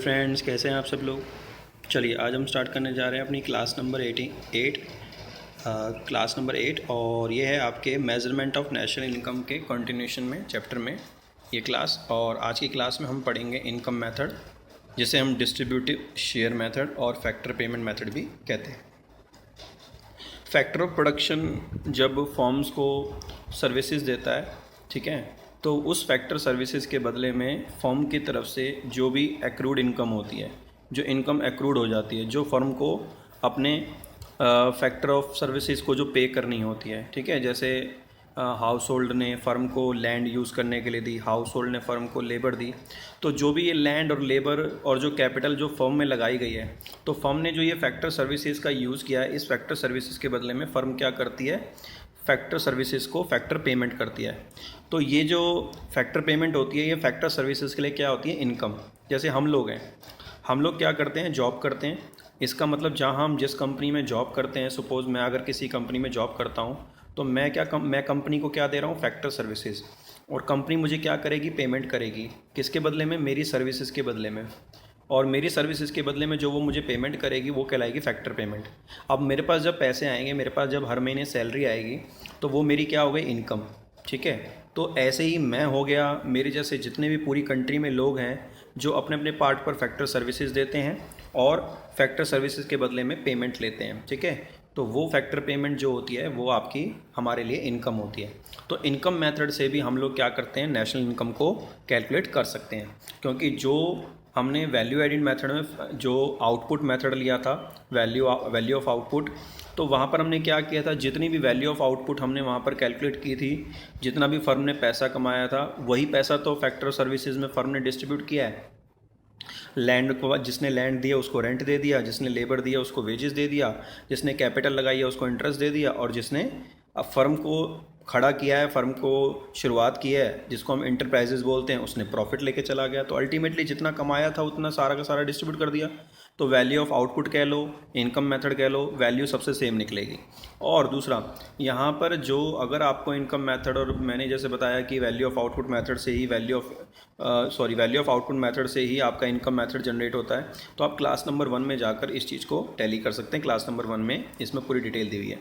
Friends, कैसे हैं आप सब लोग। चलिए आज हम स्टार्ट करने जा रहे हैं अपनी क्लास नंबर 88 क्लास नंबर 8 और ये है आपके मेजरमेंट ऑफ नेशनल इनकम के कंटिन्यूशन में चैप्टर में ये क्लास। और आज की क्लास में हम पढ़ेंगे इनकम मेथड, जिसे हम डिस्ट्रीब्यूटिव शेयर मेथड और फैक्टर पेमेंट मेथड भी कहते हैं। फैक्टर ऑफ प्रोडक्शन जब फॉर्म्स को सर्विसेज देता है, ठीक है, तो उस फैक्टर सर्विसेज के बदले में फर्म की तरफ से जो भी एक्रूड इनकम होती है, जो इनकम एक्रूड हो जाती है, जो फर्म को अपने फैक्टर ऑफ सर्विसेज को जो पे करनी होती है, ठीक है, जैसे हाउस होल्ड ने फर्म को लैंड यूज़ करने के लिए दी, हाउस होल्ड ने फर्म को लेबर दी, तो जो भी ये लैंड और लेबर और जो कैपिटल जो फर्म में लगाई गई है, तो फर्म ने जो ये फैक्टर सर्विसेज का यूज़ किया है, इस फैक्टर सर्विसेज के बदले में फ़र्म क्या करती है, फैक्टर सर्विसेज को फैक्टर पेमेंट करती है। तो ये जो फैक्टर पेमेंट होती है, ये फैक्टर सर्विसेज के लिए क्या होती है, इनकम। जैसे हम लोग हैं, हम लोग क्या करते हैं, जॉब करते हैं। इसका मतलब जहाँ हम जिस कंपनी में जॉब करते हैं, सपोज़ मैं अगर किसी कंपनी में जॉब करता हूँ, तो मैं कंपनी को क्या दे रहा हूँ, फैक्टर सर्विसेज, और कंपनी मुझे क्या करेगी, पेमेंट करेगी। किसके बदले में, मेरी सर्विसेज के बदले में। और मेरी सर्विसेज के बदले में जो वो मुझे पेमेंट करेगी वो कहलाएगी फैक्टर पेमेंट। अब मेरे पास जब पैसे आएंगे, मेरे पास जब हर महीने सैलरी आएगी, तो वो मेरी क्या हो गई, इनकम, ठीक है। तो ऐसे ही मैं हो गया, मेरे जैसे जितने भी पूरी कंट्री में लोग हैं जो अपने अपने पार्ट पर फैक्टर सर्विसेज देते हैं और फैक्टर सर्विसेज के बदले में पेमेंट लेते हैं, ठीक है। तो वो फैक्टर पेमेंट जो होती है वो आपकी हमारे लिए इनकम होती है। तो इनकम मेथड से भी हम लोग क्या करते हैं, नेशनल इनकम को कैलकुलेट कर सकते हैं, क्योंकि जो हमने वैल्यू एडिड मेथड में जो आउटपुट मेथड लिया था, वैल्यू ऑफ आउटपुट, तो वहाँ पर हमने क्या किया था, जितनी भी वैल्यू ऑफ आउटपुट हमने वहाँ पर कैलकुलेट की थी, जितना भी फर्म ने पैसा कमाया था, वही पैसा तो फैक्टर सर्विसेज में फर्म ने डिस्ट्रीब्यूट किया है। लैंड को, जिसने लैंड दिया उसको रेंट दे दिया, जिसने लेबर दिया उसको वेजेस दे दिया, जिसने कैपिटल लगाई है उसको इंटरेस्ट दे दिया, और जिसने अब फर्म को खड़ा किया है, फर्म को शुरुआत की है, जिसको हम इंटरप्राइजेज बोलते हैं, उसने प्रॉफिट लेके चला गया। तो अल्टीमेटली जितना कमाया था उतना सारा का सारा डिस्ट्रीब्यूट कर दिया। तो वैल्यू ऑफ आउटपुट कह लो, इनकम मेथड कह लो, वैल्यू सबसे सेम निकलेगी। और दूसरा, यहाँ पर जो अगर आपको इनकम मेथड, और मैंने जैसे बताया कि वैल्यू ऑफ आउटपुट मेथड से ही वैल्यू ऑफ आउटपुट मेथड से ही आपका इनकम मेथड जनरेट होता है। तो आप क्लास नंबर 1 में जाकर इस चीज़ को टैली कर सकते हैं। क्लास नंबर 1 में इसमें पूरी डिटेल दी हुई है।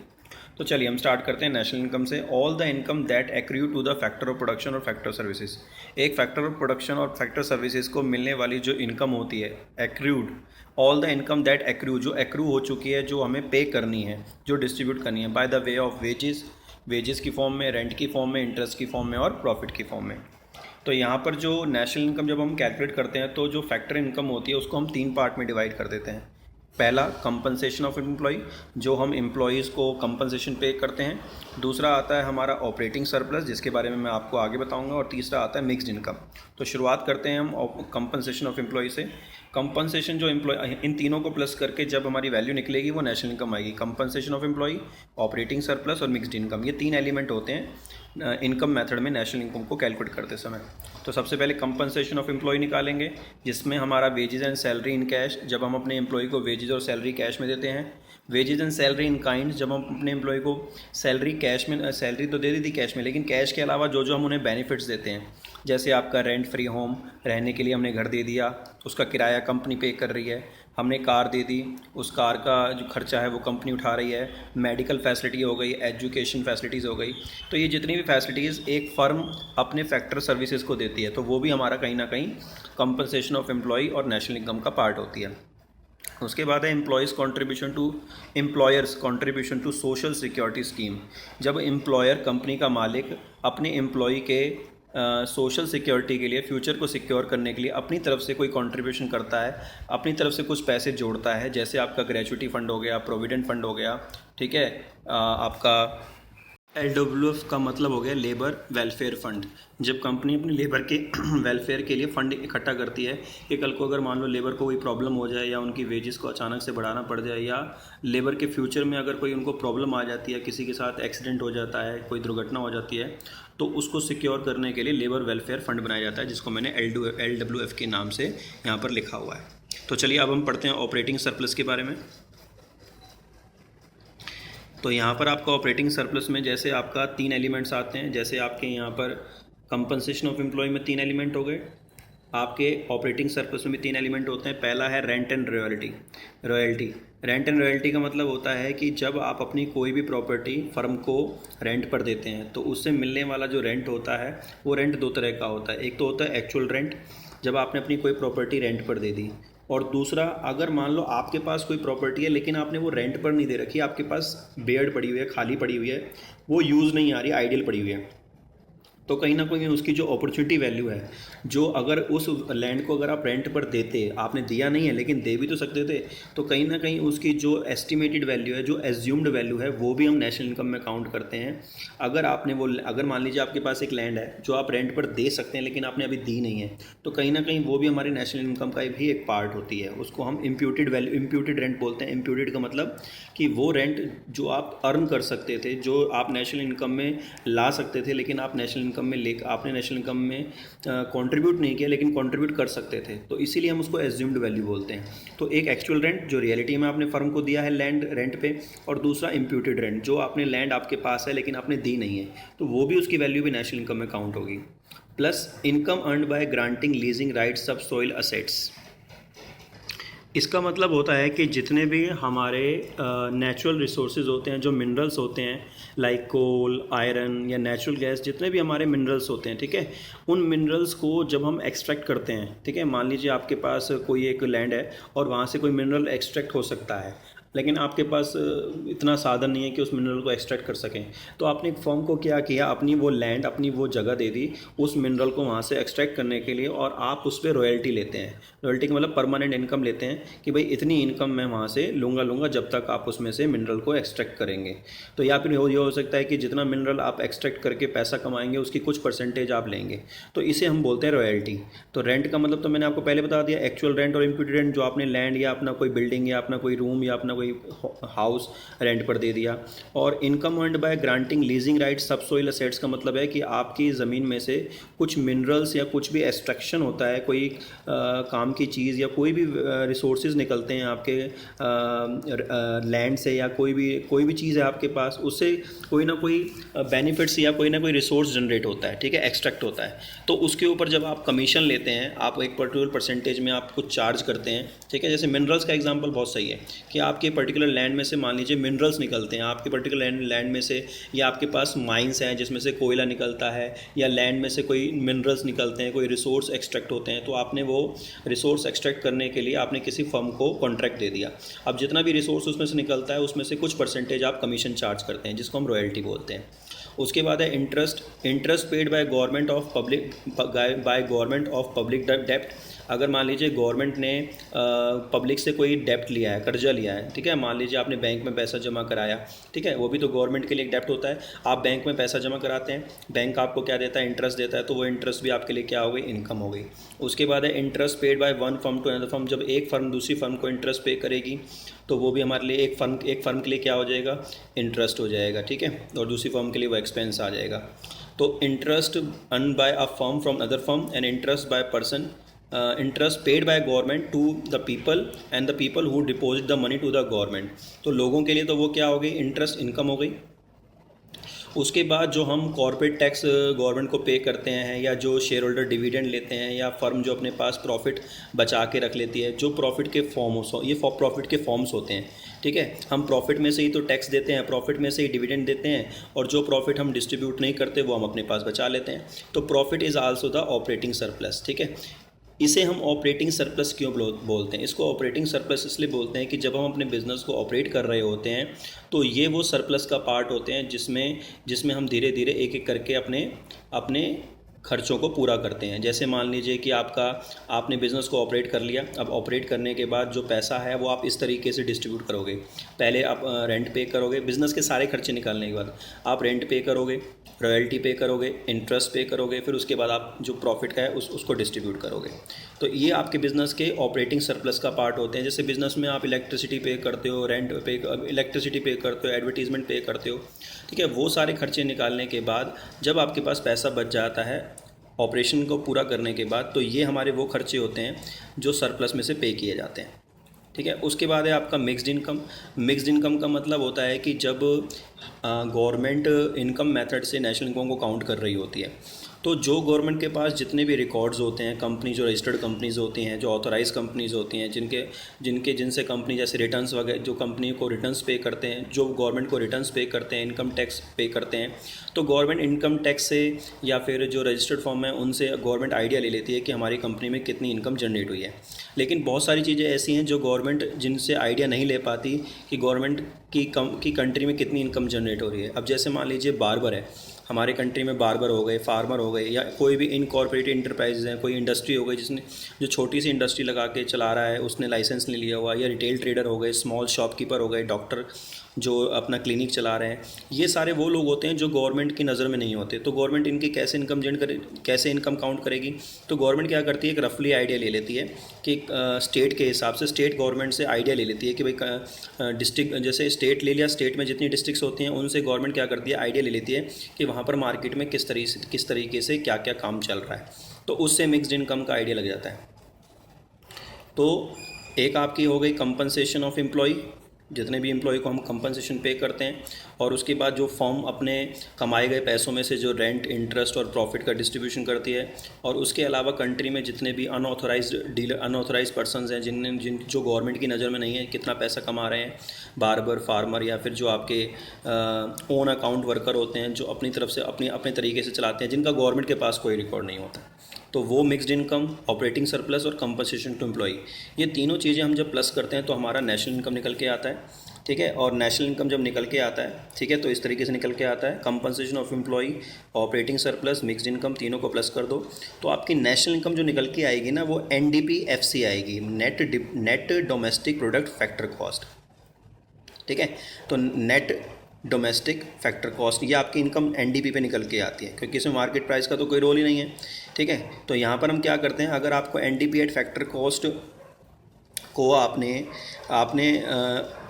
तो चलिए हम स्टार्ट करते हैं नेशनल इनकम से। All the income that accrue to the factor of production और फैक्टर सर्विसेज। एक फैक्टर ऑफ प्रोडक्शन और फैक्टर सर्विसेज को मिलने वाली जो इनकम होती है, accrued, all the income that accrue, जो एक्रू हो चुकी है, जो हमें पे करनी है, जो डिस्ट्रीब्यूट करनी है by the way of wages की फॉर्म में, रेंट की फॉर्म में, इंटरेस्ट की फॉर्म में और प्रॉफिट की फॉर्म में। तो यहाँ पर जो नेशनल इनकम जब हम कैलकुलेट करते हैं, तो जो फैक्टर इनकम होती है उसको हम 3 पार्ट में डिवाइड कर देते हैं। पहला, कंपनसेशन ऑफ एम्प्लॉय, जो हम एम्प्लॉयज़ को कंपनसेशन पे करते हैं। दूसरा आता है हमारा ऑपरेटिंग सरप्लस, जिसके बारे में मैं आपको आगे बताऊंगा। और तीसरा आता है मिक्स्ड इनकम। तो शुरुआत करते हैं हम कंपनसेशन ऑफ एम्प्लॉय से। कंपनसेशन जो एम्प्लॉय, इन तीनों को प्लस करके जब हमारी वैल्यू निकलेगी वो नेशनल इनकम आएगी। Compensation of employ, operating surplus और मिक्स्ड इनकम, ये 3 एलिमेंट होते हैं इनकम मेथड में नेशनल इनकम को कैलकुलेट करते समय। तो सबसे पहले कंपनसेशन ऑफ एम्प्लॉय निकालेंगे, जिसमें हमारा wages and salary in cash, जब हम अपने एम्प्लॉय को वेजेस और सैलरी कैश में देते हैं। Wages and salary in kind, जब हम अपने एम्प्लॉय को सैलरी कैश में, सैलरी तो दे दी थी कैश में, लेकिन कैश के अलावा जो जो हम उन्हें बेनिफिट्स देते हैं, जैसे आपका रेंट फ्री होम, रहने के लिए हमने घर दे दिया, उसका किराया कंपनी पे कर रही है। हमने कार दे दी, उस कार का जो खर्चा है वो कंपनी उठा रही है। मेडिकल फैसिलिटी हो गई, एजुकेशन फैसिलिटीज़ हो गई। तो ये जितनी भी फैसिलिटीज़ एक फ़र्म अपने फैक्टर सर्विसेज को देती है, तो वो भी हमारा कहीं ना कहीं कंपनसेशन ऑफ एम्प्लॉय और नेशनल इनकम का पार्ट होती है। उसके बाद है employers contribution to social security scheme. जब एम्प्लॉयर, कंपनी का मालिक, अपने एम्प्लॉय के सोशल सिक्योरिटी के लिए, फ्यूचर को सिक्योर करने के लिए अपनी तरफ से कोई कंट्रीब्यूशन करता है, अपनी तरफ से कुछ पैसे जोड़ता है, जैसे आपका ग्रेचुटी फंड हो गया, प्रोविडेंट फंड हो गया, ठीक है, आपका LWF का मतलब हो गया लेबर वेलफेयर फ़ंड। जब कंपनी अपनी लेबर के वेलफेयर के लिए फ़ंड इकट्ठा करती है कि कल को अगर मान लो लेबर को कोई प्रॉब्लम हो जाए, या उनकी वेजेस को अचानक से बढ़ाना पड़ जाए, या लेबर के फ्यूचर में अगर कोई उनको प्रॉब्लम आ जाती है, किसी के साथ एक्सीडेंट हो जाता है, कोई दुर्घटना हो जाती है, तो उसको सिक्योर करने के लिए लेबर वेलफेयर फ़ंड बनाया जाता है, जिसको मैंने LWF के नाम से यहाँ पर लिखा हुआ है। तो चलिए अब हम पढ़ते हैं ऑपरेटिंग सरप्लस के बारे में। तो यहाँ पर आपका ऑपरेटिंग सरप्लस में जैसे आपका 3 एलिमेंट्स आते हैं, जैसे आपके यहाँ पर कंपनसेशन ऑफ एम्प्लॉय में 3 एलिमेंट हो गए, आपके ऑपरेटिंग सरप्लस में भी 3 एलिमेंट होते हैं। पहला है rent and royalty. Royalty rent and royalty का मतलब होता है कि जब आप अपनी कोई भी प्रॉपर्टी फर्म को रेंट पर देते हैं तो उससे मिलने वाला जो रेंट होता है वो रेंट दो तरह का होता है। एक तो होता है एक्चुअल रेंट, जब आपने अपनी कोई प्रॉपर्टी रेंट पर दे दी, और दूसरा अगर मान लो आपके पास कोई प्रॉपर्टी है लेकिन आपने वो रेंट पर नहीं दे रखी, आपके पास बेयर्ड पड़ी हुई है, खाली पड़ी हुई है, वो यूज़ नहीं आ रही, आइडियल पड़ी हुई है, तो कहीं ना कहीं उसकी जो अपॉर्चुनिटी वैल्यू है, जो अगर उस लैंड को अगर आप रेंट पर देते, आपने दिया नहीं है लेकिन दे भी तो सकते थे, तो कहीं ना कहीं उसकी जो एस्टिमेटेड वैल्यू है, जो एज्यूम्ड वैल्यू है, वो भी हम नेशनल इनकम में काउंट करते हैं। अगर आपने वो, अगर मान लीजिए आपके पास एक लैंड है जो आप रेंट पर दे सकते हैं लेकिन आपने अभी दी नहीं है, तो कहीं ना कहीं वो भी हमारी नेशनल इनकम का भी एक पार्ट होती है। उसको हम इम्प्यूटेड वैल्यू, इम्प्यूटेड रेंट बोलते हैं। इम्प्यूटेड का मतलब कि वो रेंट जो आप अर्न कर सकते थे, जो आप नेशनल इनकम में ला सकते थे लेकिन आप नेशनल इनकम में आपने नेशनल इनकम में कंट्रीब्यूट नहीं किया लेकिन कंट्रीब्यूट कर सकते थे, तो इसीलिए हम उसको एज्यूम्ड वैल्यू बोलते हैं। तो एक एक्चुअल रेंट जो रियलिटी में आपने फर्म को दिया है लैंड रेंट पे, और दूसरा इम्प्यूटेड रेंट जो आपने लैंड आपके पास है लेकिन आपने दी नहीं है, तो वो भी उसकी वैल्यू भी नेशनल इनकम में काउंट होगी। Plus income earned by granting leasing rights of soil assets. इसका मतलब होता है कि जितने भी हमारे नेचुरल रिसोर्सेज होते हैं, जो मिनरल्स होते हैं लाइक कोल, आयरन या नेचुरल गैस, जितने भी हमारे मिनरल्स होते हैं, ठीक है, उन मिनरल्स को जब हम एक्सट्रैक्ट करते हैं, ठीक है, मान लीजिए आपके पास कोई एक लैंड है और वहाँ से कोई मिनरल एक्सट्रैक्ट हो सकता है, लेकिन आपके पास इतना साधन नहीं है कि उस मिनरल को एक्सट्रैक्ट कर सकें, तो आपने एक फर्म को क्या किया, अपनी वो लैंड, अपनी वो जगह दे दी उस मिनरल को वहाँ से एक्सट्रैक्ट करने के लिए, और आप उस पर रॉयल्टी लेते हैं। रॉयल्टी का मतलब परमानेंट इनकम लेते हैं कि भाई इतनी इनकम मैं वहाँ से लूँगा जब तक आप उसमें से मिनरल को एक्सट्रैक्ट करेंगे। तो या फिर ये हो सकता है कि जितना मिनरल आप एक्सट्रैक्ट करके पैसा कमाएंगे उसकी कुछ परसेंटेज आप लेंगे, तो इसे हम बोलते हैं रॉयल्टी। तो रेंट का मतलब तो मैंने आपको पहले बता दिया, एक्चुअल रेंट और इम्प्यूटेड रेंट, जो आपने लैंड या अपना कोई बिल्डिंग या अपना कोई रूम या अपना कोई हाउस रेंट पर दे दिया। और income earned by granting leasing rights सब सोइल असेट्स का मतलब है कि आपकी ज़मीन में से कुछ मिनरल्स या कुछ भी एक्सट्रैक्शन होता है, कोई काम की चीज़ या कोई भी रिसोर्सेज निकलते हैं आपके लैंड से, या कोई भी चीज़ है आपके पास, उससे कोई ना कोई बेनिफिट्स या कोई ना कोई रिसोर्स जनरेट होता है, ठीक है, एक्सट्रैक्ट होता है। तो उसके ऊपर जब आप कमीशन लेते हैं, आप एक पर्टिकुलर परसेंटेज में आप कुछ चार्ज करते हैं, ठीक है। जैसे मिनरल्स का एग्जांपल बहुत सही है कि आपके पर्टिकुलर लैंड में से मान लीजिए मिनरल्स निकलते हैं, आपके पर्टिकुलर लैंड में से, या आपके पास माइंस हैं जिसमें से कोयला निकलता है, या लैंड में से कोई मिनरल्स निकलते हैं, कोई रिसोर्स एक्सट्रैक्ट होते हैं, तो आपने वो रिसोर्स एक्सट्रैक्ट करने के लिए आपने किसी फर्म को कॉन्ट्रैक्ट दे दिया। अब जितना भी रिसोर्स उसमें से निकलता है उसमें से कुछ परसेंटेज आप कमीशन चार्ज करते हैं, जिसको हम रॉयल्टी बोलते हैं। उसके बाद है interest paid by government of public डेप्ट। अगर मान लीजिए गवर्नमेंट ने पब्लिक से कोई डेप्ट लिया है, कर्जा लिया है, ठीक है, मान लीजिए आपने बैंक में पैसा जमा कराया, ठीक है, वो भी तो गवर्नमेंट के लिए एक डेप्ट होता है। आप बैंक में पैसा जमा कराते हैं, बैंक आपको क्या देता है, इंटरेस्ट देता है, तो वो इंटरेस्ट भी आपके लिए क्या हो गई, इनकम हो गई। उसके बाद है interest paid by one firm to another firm. जब एक फर्म दूसरी फर्म को इंटरेस्ट पे करेगी तो वो भी हमारे लिए एक फर्म के लिए क्या हो जाएगा, इंटरेस्ट हो जाएगा, ठीक है, और दूसरी फर्म के लिए वो एक्सपेंस आ जाएगा। तो interest earn by a firm from other firm and interest by person, interest paid by government to the people and the people who deposit the money to the government. तो लोगों के लिए तो वो क्या हो गई, इंटरेस्ट इनकम हो गई। उसके बाद जो हम कॉर्पोरेट टैक्स गवर्नमेंट को पे करते हैं, या जो शेयर होल्डर डिविडेंड लेते हैं, या फर्म जो अपने पास प्रॉफिट बचा के रख लेती है, जो प्रॉफिट के फॉर्म्स हो, ये प्रॉफिट के फॉर्म्स होते हैं, ठीक है। हम प्रॉफिट में से ही तो टैक्स देते हैं, प्रॉफिट में से ही डिविडेंड देते हैं, और जो प्रॉफिट हम डिस्ट्रीब्यूट नहीं करते वो हम अपने पास बचा लेते हैं। तो profit is also the operating surplus, ठीक है। इसे हम ऑपरेटिंग सरप्लस क्यों बोलते हैं, इसको ऑपरेटिंग सरप्लस इसलिए बोलते हैं कि जब हम अपने बिज़नेस को ऑपरेट कर रहे होते हैं तो ये वो सरप्लस का पार्ट होते हैं जिसमें हम धीरे धीरे एक एक करके अपने खर्चों को पूरा करते हैं। जैसे मान लीजिए कि आपने बिज़नेस को ऑपरेट कर लिया, अब ऑपरेट करने के बाद जो पैसा है वो आप इस तरीके से डिस्ट्रीब्यूट करोगे। पहले आप रेंट पे करोगे, बिज़नेस के सारे खर्चे निकालने के बाद आप रेंट पे करोगे, रॉयल्टी पे करोगे, इंटरेस्ट पे करोगे, फिर उसके बाद आप जो प्रॉफिट का है उसको डिस्ट्रीब्यूट करोगे। तो ये आपके बिज़नेस के ऑपरेटिंग सरप्लस का पार्ट होते हैं। जैसे बिज़नेस में आप इलेक्ट्रिसिटी पे करते हो, इलेक्ट्रिसिटी पे करते हो, एडवर्टीज़मेंट पे करते हो, ठीक है। वो सारे खर्चे निकालने के बाद जब आपके पास पैसा बच जाता है ऑपरेशन को पूरा करने के बाद, तो ये हमारे वो खर्चे होते हैं जो सरप्लस में से पे किए जाते हैं, ठीक है। उसके बाद है आपका मिक्स्ड इनकम। मिक्स्ड इनकम का मतलब होता है कि जब गवर्नमेंट इनकम मेथड से नेशनल इनकम को काउंट कर रही होती है, तो जो गवर्नमेंट के पास जितने भी रिकॉर्ड्स होते हैं, कंपनी जो रजिस्टर्ड कंपनीज होती हैं, जो ऑथोराइज कंपनीज होती हैं, जिनसे कंपनी जैसे रिटर्न्स वगैरह, जो कंपनी को रिटर्न्स पे करते हैं, जो गवर्नमेंट को रिटर्न्स पे करते हैं, इनकम टैक्स पे करते हैं, तो गवर्नमेंट इनकम टैक्स से या फिर जो रजिस्टर्ड फॉर्म है उनसे गवर्नमेंट आइडिया ले लेती है कि हमारी कंपनी में कितनी इनकम जनरेट हुई है। लेकिन बहुत सारी चीज़ें ऐसी हैं जो गवर्नमेंट जिनसे आइडिया नहीं ले पाती कि गवर्नमेंट की कंट्री में कितनी इनकम जनरेट हो रही है। अब जैसे मान लीजिए बार्बर है, हमारे कंट्री में बार्बर हो गए, फार्मर हो गए, या कोई भी इनकॉर्पोरेटेड इंटरप्राइजेज हैं, कोई इंडस्ट्री हो गई जिसने जो छोटी सी इंडस्ट्री लगा के चला रहा है, उसने लाइसेंस नहीं लिया हुआ, या रिटेल ट्रेडर हो गए, स्मॉल शॉपकीपर हो गए, डॉक्टर जो अपना क्लिनिक चला रहे हैं, ये सारे वो लोग होते हैं जो गवर्नमेंट की नज़र में नहीं होते। तो गवर्नमेंट इनकी कैसे इनकम जनरेट करे, कैसे इनकम काउंट करेगी? तो गवर्नमेंट क्या करती है, एक रफली आइडिया ले लेती है कि स्टेट के हिसाब से, स्टेट गवर्नमेंट से आइडिया ले लेती है कि भाई डिस्ट्रिक्ट, जैसे स्टेट ले लिया, स्टेट में जितनी डिस्ट्रिक्ट्स होती हैं उनसे गवर्नमेंट क्या करती है, आइडिया ले लेती है कि वहाँ पर मार्केट में किस तरीके से क्या क्या काम चल रहा है, तो उससे मिक्स्ड इनकम का आइडिया लग जाता है। तो एक आपकी हो गई कंपनसेशन ऑफ एम्प्लॉय, जितने भी एम्प्लॉय को हम कंपनसेशन पे करते हैं, और उसके बाद जो फर्म अपने कमाए गए पैसों में से जो रेंट, इंटरेस्ट और प्रॉफिट का डिस्ट्रीब्यूशन करती है, और उसके अलावा कंट्री में जितने भी अनऑथोराइज पर्सनस हैं जो गवर्नमेंट की नज़र में नहीं है, कितना पैसा कमा रहे हैं, बार्बर, फार्मर, या फिर जो आपके ओन अकाउंट वर्कर होते हैं जो अपनी तरफ से अपने तरीके से चलाते हैं, जिनका गवर्नमेंट के पास कोई रिकॉर्ड नहीं होता, तो वो मिक्स्ड इनकम, ऑपरेटिंग सरप्लस और कंपनसेशन टू एम्प्लॉय, ये तीनों चीज़ें हम जब प्लस करते हैं तो हमारा नेशनल इनकम निकल के आता है। ठीक है, और नेशनल इनकम जब निकल के आता है, ठीक है, तो इस तरीके से निकल के आता है, compensation of employ, operating surplus, mixed income, तीनों को प्लस कर दो तो आपकी नेशनल इनकम जो निकल के आएगी ना, वो NDP-FC आएगी, net domestic product factor cost. ठीक है, तो नेट डोमेस्टिक फैक्टर कॉस्ट, ये आपकी इनकम NDP पे निकल के आती है, क्योंकि इसमें मार्केट प्राइस का तो कोई रोल ही नहीं है। ठीक है, तो यहाँ पर हम क्या करते हैं, अगर आपको NDP एट फैक्टर कॉस्ट को आपने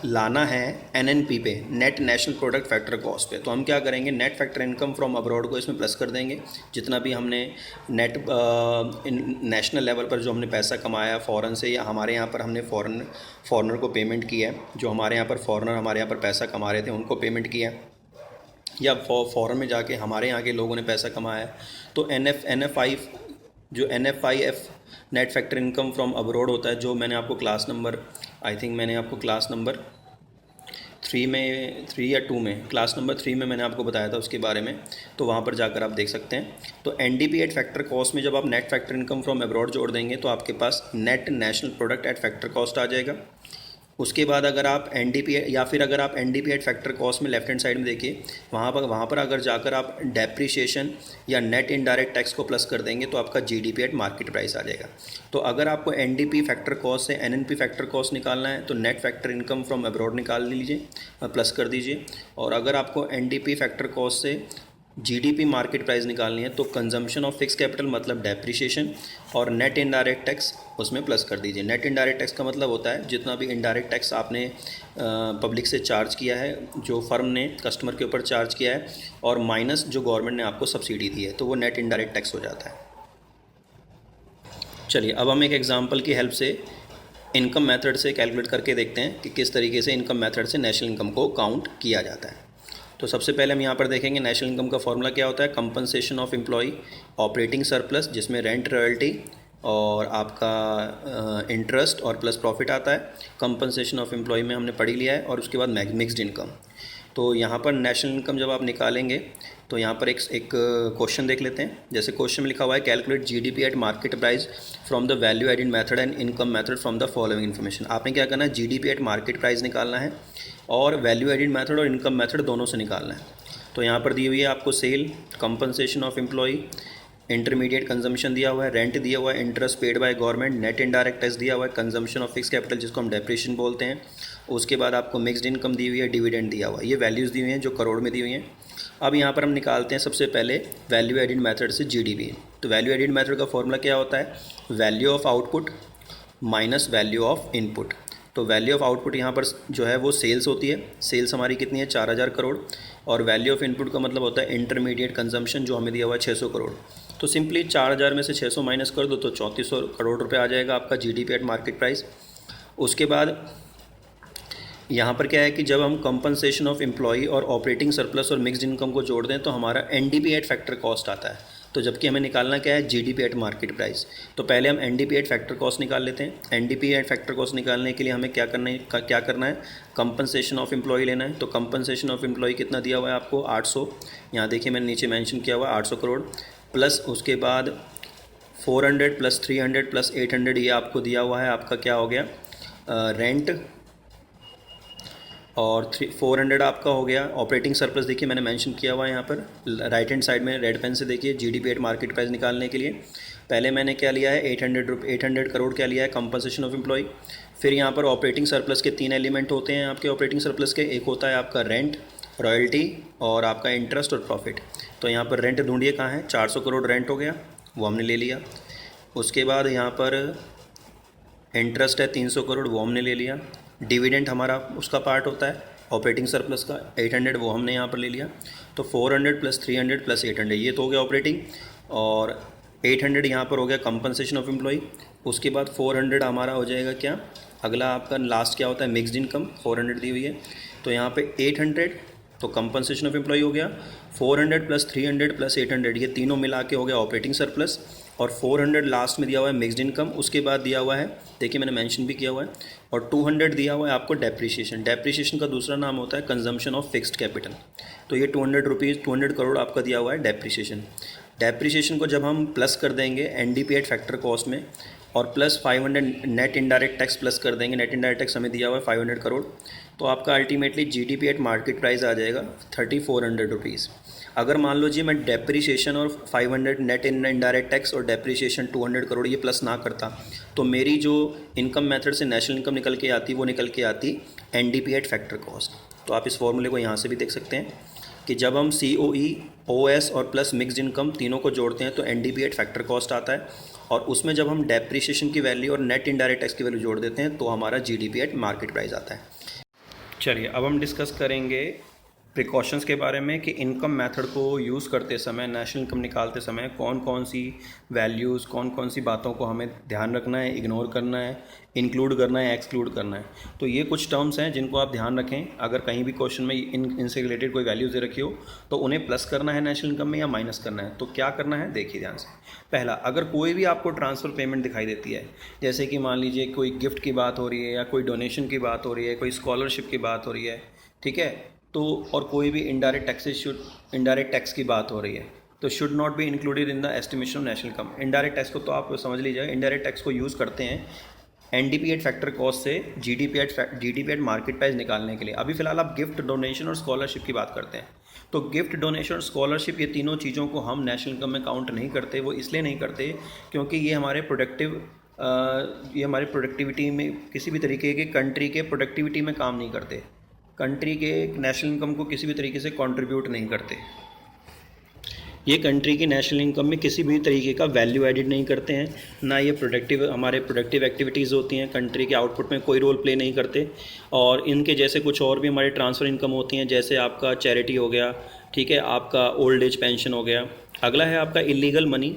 लाना है NNP पे, net national product factor cost पे, तो हम क्या करेंगे, net factor income from abroad को इसमें प्लस कर देंगे। जितना भी हमने नेट नेशनल लेवल पर जो हमने पैसा कमाया फ़ॉरेन से, या हमारे यहाँ पर हमने फॉरेनर को पेमेंट किया है, जो हमारे यहाँ पर फॉरेनर हमारे यहाँ पर पैसा कमा रहे थे उनको पेमेंट किया है, या फॉरेन में जाके हमारे यहाँ के लोगों ने पैसा कमाया, तो NFIF net factor income from abroad होता है, जो मैंने आपको क्लास नंबर 3 या 2 में, क्लास नंबर 3 में मैंने आपको बताया था उसके बारे में, तो वहाँ पर जाकर आप देख सकते हैं। तो NDP एट फैक्टर कॉस्ट में जब आप net factor income from abroad जोड़ देंगे तो आपके पास net national product at factor cost आ जाएगा। उसके बाद अगर आप NDP या फिर अगर आप NDP एट फैक्टर कॉस्ट में लेफ्ट हैंड साइड में देखिए, वहाँ पर अगर जाकर आप डेप्रीशिएशन या नेट इनडायरेक्ट टैक्स को प्लस कर देंगे तो आपका GDP एट मार्केट प्राइस आ जाएगा। तो अगर आपको NDP फैक्टर कॉस्ट से NNP फैक्टर कॉस्ट निकालना है तो net factor income from abroad निकाल लीजिए, प्लस कर दीजिए, और अगर आपको NDP फैक्टर कॉस्ट से GDP मार्केट प्राइस निकालनी है तो कंजम्पशन ऑफ फिक्स कैपिटल मतलब डेप्रीशिएशन, और नेट इनडायरेक्ट टैक्स उसमें प्लस कर दीजिए। नेट इनडायरेक्ट टैक्स का मतलब होता है जितना भी इनडायरेक्ट टैक्स आपने पब्लिक से चार्ज किया है, जो फर्म ने कस्टमर के ऊपर चार्ज किया है, और माइनस जो गवर्नमेंट ने आपको सब्सिडी दी है, तो वो नेट इनडायरेक्ट टैक्स हो जाता है। चलिए अब हम एक एग्जांपल की हेल्प से इनकम मेथड से कैलकुलेट करके देखते हैं कि किस तरीके से इनकम मेथड से नेशनल इनकम को काउंट किया जाता है। तो सबसे पहले हम यहाँ पर देखेंगे नेशनल इनकम का फॉर्मूला क्या होता है, compensation of employ, operating surplus जिसमें रेंट, रॉयल्टी और आपका इंटरेस्ट और प्लस प्रॉफिट आता है। कंपनसेशन ऑफ एम्प्लॉय में हमने पढ़ ही लिया है, और उसके बाद मिक्स्ड इनकम। तो यहाँ पर नेशनल इनकम जब आप निकालेंगे तो यहाँ पर एक क्वेश्चन देख लेते हैं। जैसे क्वेश्चन में लिखा हुआ है, calculate GDP eight market price from the value added method and income method from the following information. आपने क्या करना है, GDP एट मार्केट प्राइस निकालना है और वैल्यू एडिड मेथड और इनकम मेथड दोनों से निकालना है। तो यहाँ पर दी हुई है आपको sale, compensation of employ, intermediate consumption दिया हुआ है, रेंट दिया हुआ है, interest paid by government, net indirect tax दिया हुआ है, कंजम्पशन ऑफ फिक्स कैपिटल जिसको हम डेप्रिसिएशन बोलते हैं। उसके बाद आपको मिक्स्ड इनकम दी हुई है, डिविडेंड दिया हुआ है। ये वैल्यूज़ दी हुई हैं जो करोड़ में दी हुई हैं। अब यहाँ पर हम निकालते हैं सबसे पहले वैल्यू एडिड मेथड से GDP। तो वैल्यू एडिड मेथड का फॉर्मूला क्या होता है, value of output minus value of input. तो वैल्यू ऑफ आउटपुट यहाँ पर जो है वो सेल्स होती है, सेल्स हमारी कितनी है 4000 करोड़, और वैल्यू ऑफ इनपुट का मतलब होता है इंटरमीडिएट कंजम्पशन जो हमें दिया हुआ है 600 करोड़। तो सिंपली 4000 में से 600 माइनस कर दो तो 3400 करोड़ रुपए आ जाएगा आपका GDP एट मार्केट प्राइस। उसके बाद यहाँ पर क्या है कि जब हम कंपनसेशन ऑफ एम्प्लॉई और ऑपरेटिंग सरप्लस और मिक्स्ड इनकम को जोड़ दें तो हमारा एनडीपी एट फैक्टर कॉस्ट आता है। तो जबकि हमें निकालना क्या है, जीडीपी एट मार्केट प्राइस। तो पहले हम एनडीपी एट फैक्टर कॉस्ट निकाल लेते हैं। एनडीपी एट फैक्टर कॉस्ट निकालने के लिए हमें क्या करना है, कंपनसेशन ऑफ एम्प्लॉई लेना है। तो कंपनसेशन ऑफ एम्प्लॉई कितना दिया हुआ है आपको, 800। यहाँ देखिए मैंने नीचे मेंशन किया हुआ है 800 करोड़, प्लस उसके बाद 400 प्लस 300 प्लस 800, ये आपको दिया हुआ है। आपका क्या हो गया, रेंट, और 400 आपका हो गया ऑपरेटिंग सरप्लस। देखिए मैंने मेंशन किया हुआ है यहाँ पर राइट हैंड साइड में रेड पेन से, देखिए जीडीपी एट मार्केट प्राइस निकालने के लिए पहले मैंने क्या लिया है, 800 करोड़ क्या लिया है, कंपनसेशन ऑफ एम्प्लॉय। फिर यहाँ पर ऑपरेटिंग सरप्लस के 3 एलिमेंट होते हैं आपके ऑपरेटिंग सरप्लस के। एक होता है आपका रेंट, रॉयल्टी और आपका इंटरेस्ट और प्रॉफिट। तो यहाँ पर रेंट ढूंढिए कहाँ है, 400 करोड़ रेंट हो गया, वो हमने ले लिया। उसके बाद यहाँ पर इंटरेस्ट है 300 करोड़, वो हमने ले लिया। डिविडेंड हमारा उसका पार्ट होता है ऑपरेटिंग सरप्लस का 800, वो हमने यहाँ पर ले लिया। तो 400 प्लस 300 प्लस 800, ये तो हो गया ऑपरेटिंग, और 800 यहाँ पर हो गया कंपनसेशन ऑफ एम्प्लॉय। उसके बाद 400 हमारा हो जाएगा क्या, अगला आपका लास्ट क्या होता है, मिक्स्ड इनकम 400 दी हुई है। तो यहाँ पे 800 तो कंपनसेशन ऑफ एम्प्लॉय हो गया, 400 प्लस 300 प्लस 800, ये तीनों मिला के हो गया ऑपरेटिंग सरप्लस, और 400 लास्ट में दिया हुआ है मिक्स्ड इनकम। उसके बाद दिया हुआ है, देखिए मैंने मेंशन भी किया हुआ है, और 200 दिया हुआ है आपको डेप्रिसिएशन। डेप्रिसिएशन का दूसरा नाम होता है कंजम्पशन ऑफ फिक्स्ड कैपिटल। तो ये 200 करोड़ आपका दिया हुआ है डेप्रिसिएशन। डेप्रिसिएशन को जब हम प्लस कर देंगे एनडीपी एट फैक्टर कॉस्ट में, और plus 500 net indirect tax plus कर देंगे, नेट इनडायरेक्ट टैक्स हमें दिया हुआ है 500 करोड़, तो आपका ultimately GDP at market price आ जाएगा 3400 रुपीज़। अगर मान लो जी मैं डेप्रिसिएशन और 500 नेट इनडायरेक्ट टैक्स और डेप्रिसिएशन 200 करोड़ ये प्लस ना करता, तो मेरी जो इनकम मेथड से नेशनल इनकम निकल के आती, वो निकल के आती एनडीपी एट फैक्टर कॉस्ट। तो आप इस फॉर्मूले को यहाँ से भी देख सकते हैं कि जब हम COE, OS और प्लस मिक्स्ड इनकम तीनों को जोड़ते हैं तो एनडीपी एट फैक्टर कॉस्ट आता है, और उसमें जब हम डेप्रिसिएशन की वैल्यू और नेट इनडायरेक्ट टैक्स की वैल्यू जोड़ देते हैं तो हमारा जीडीपी एट मार्केट प्राइस आता है। चलिए अब हम डिस्कस करेंगे प्रिकॉशंस के बारे में कि इनकम मेथड को यूज़ करते समय, नेशनल इनकम निकालते समय कौन कौन सी वैल्यूज़, कौन कौन सी बातों को हमें ध्यान रखना है, इग्नोर करना है, इंक्लूड करना है, एक्सक्लूड करना है। तो ये कुछ टर्म्स हैं जिनको आप ध्यान रखें। अगर कहीं भी क्वेश्चन में इनसे रिलेटेड कोई वैल्यूज़ दे रखी हो तो उन्हें प्लस करना है नेशनल इनकम में या माइनस करना है। तो क्या करना है देखिए ध्यान से। पहला, अगर कोई भी आपको ट्रांसफ़र पेमेंट दिखाई देती है, जैसे कि मान लीजिए कोई गिफ्ट की बात हो रही है या कोई डोनेशन की बात हो रही है, कोई स्कॉलरशिप की बात हो रही है, ठीक है, तो और कोई भी इनडायरेक्ट टैक्स की बात हो रही है, तो should not be included in the estimation of national income. Indirect tax को तो आप समझ लीजिएगा, इनडायरेक्ट टैक्स को यूज़ करते हैं एनडीपी एट फैक्टर कॉस्ट से जीडीपी एट मार्केट प्राइस निकालने के लिए। अभी फिलहाल आप गिफ्ट, डोनेशन और स्कॉलरशिप की बात करते हैं। तो गिफ्ट, डोनेशन और स्कॉलरशिप, ये तीनों चीज़ों को हम नेशनल इनकम में काउंट नहीं करते। वो इसलिए नहीं करते क्योंकि ये हमारे प्रोडक्टिविटी में, किसी भी तरीके के कंट्री के प्रोडक्टिविटी में काम नहीं करते, कंट्री के नेशनल इनकम को किसी भी तरीके से कंट्रीब्यूट नहीं करते। ये कंट्री की नेशनल इनकम में किसी भी तरीके का वैल्यू एडिड नहीं करते हैं, ना ये हमारे प्रोडक्टिव एक्टिविटीज़ होती हैं, कंट्री के आउटपुट में कोई रोल प्ले नहीं करते। और इनके जैसे कुछ और भी हमारे ट्रांसफ़र इनकम होती हैं, जैसे आपका चैरिटी हो गया, ठीक है, आपका ओल्ड एज पेंशन हो गया। अगला है आपका illegal money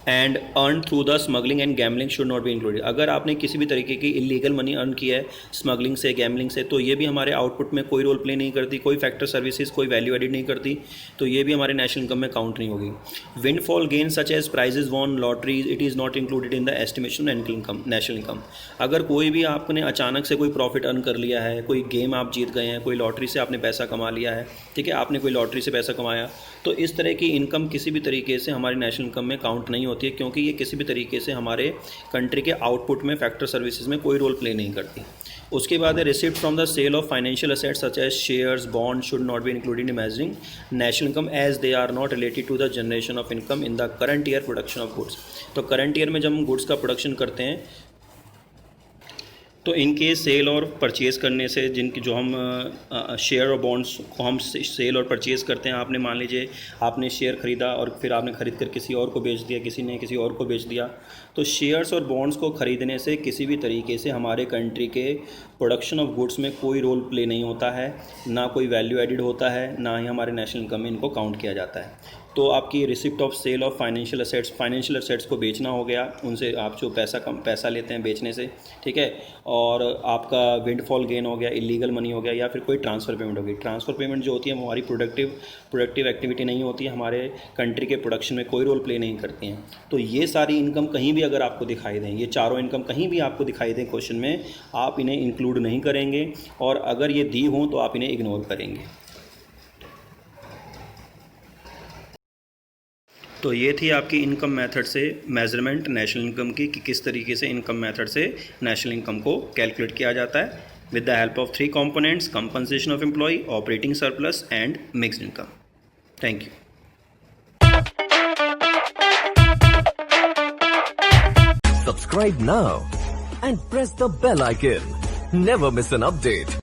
and earn through the smuggling and gambling should not be included. अगर आपने किसी भी तरीके की इलीगल मनी अर्न किया है स्मगलिंग से, गैमलिंग से, तो ये भी हमारे आउटपुट में कोई रोल प्ले नहीं करती, कोई फैक्टर सर्विसेज, कोई वैल्यू एडिड नहीं करती, तो ये भी हमारे नेशनल इनकम में काउंट नहीं होगी। Windfall gain such as prizes won, lotteries, it is not included in the estimation national income. अगर कोई भी आपने अचानक से कोई प्रॉफिट अर्न कर लिया है, कोई गेम आप जीत गए हैं, कोई लॉटरी से आपने पैसा कमा लिया है, ठीक है, आपने कोई लॉटरी से पैसा कमाया, तो इस तरह की इनकम किसी भी तरीके से हमारी नेशनल इनकम में काउंट नहीं होती है, क्योंकि ये किसी भी तरीके से हमारे कंट्री के आउटपुट में, फैक्टर सर्विसेज में कोई रोल प्ले नहीं करती। उसके बाद है receipt from the sale of financial assets such as shares, bond should not be included in measuring national income as they are not related to the generation of income in the current year production of goods. तो current year में जब हम goods का production करते हैं तो इनके cell और परचेज़ करने से, जिनकी जो हम शेयर और बॉन्ड्स को हम सेल और परचेज़ करते हैं, आपने मान लीजिए आपने शेयर ख़रीदा और फिर आपने ख़रीद कर किसी और को बेच दिया, किसी ने किसी और को बेच दिया, तो शेयर्स और बॉन्ड्स को ख़रीदने से किसी भी तरीके से हमारे कंट्री के प्रोडक्शन ऑफ गुड्स में कोई रोल प्ले नहीं होता है, ना कोई वैल्यू एडिड होता है, ना ही हमारे नेशनल इनकम में इनको काउंट किया जाता है। तो आपकी receipt of sale of financial assets को बेचना हो गया, उनसे आप जो पैसा लेते हैं बेचने से, ठीक है। और आपका विंडफॉल गेन हो गया, इलीगल मनी हो गया, या फिर कोई ट्रांसफ़र पेमेंट हो गई। ट्रांसफ़र पेमेंट जो होती है हमारी प्रोडक्टिव एक्टिविटी नहीं होती है, हमारे कंट्री के प्रोडक्शन में कोई रोल प्ले नहीं करती हैं। तो ये सारी इनकम कहीं भी अगर आपको दिखाई दें, ये चारों इनकम कहीं भी आपको दिखाई दें क्वेश्चन में, आप इन्हें इंक्लूड नहीं करेंगे, और अगर ये दी हों तो आप इन्हें इग्नोर करेंगे। तो ये थी आपकी इनकम मेथड से मेजरमेंट नेशनल इनकम की, कि किस तरीके से इनकम मेथड से नेशनल इनकम को कैलकुलेट किया जाता है with the help of 3 components: compensation of employ, operating surplus and mixed income. Thank you. Subscribe now and press the bell icon. Never miss an update.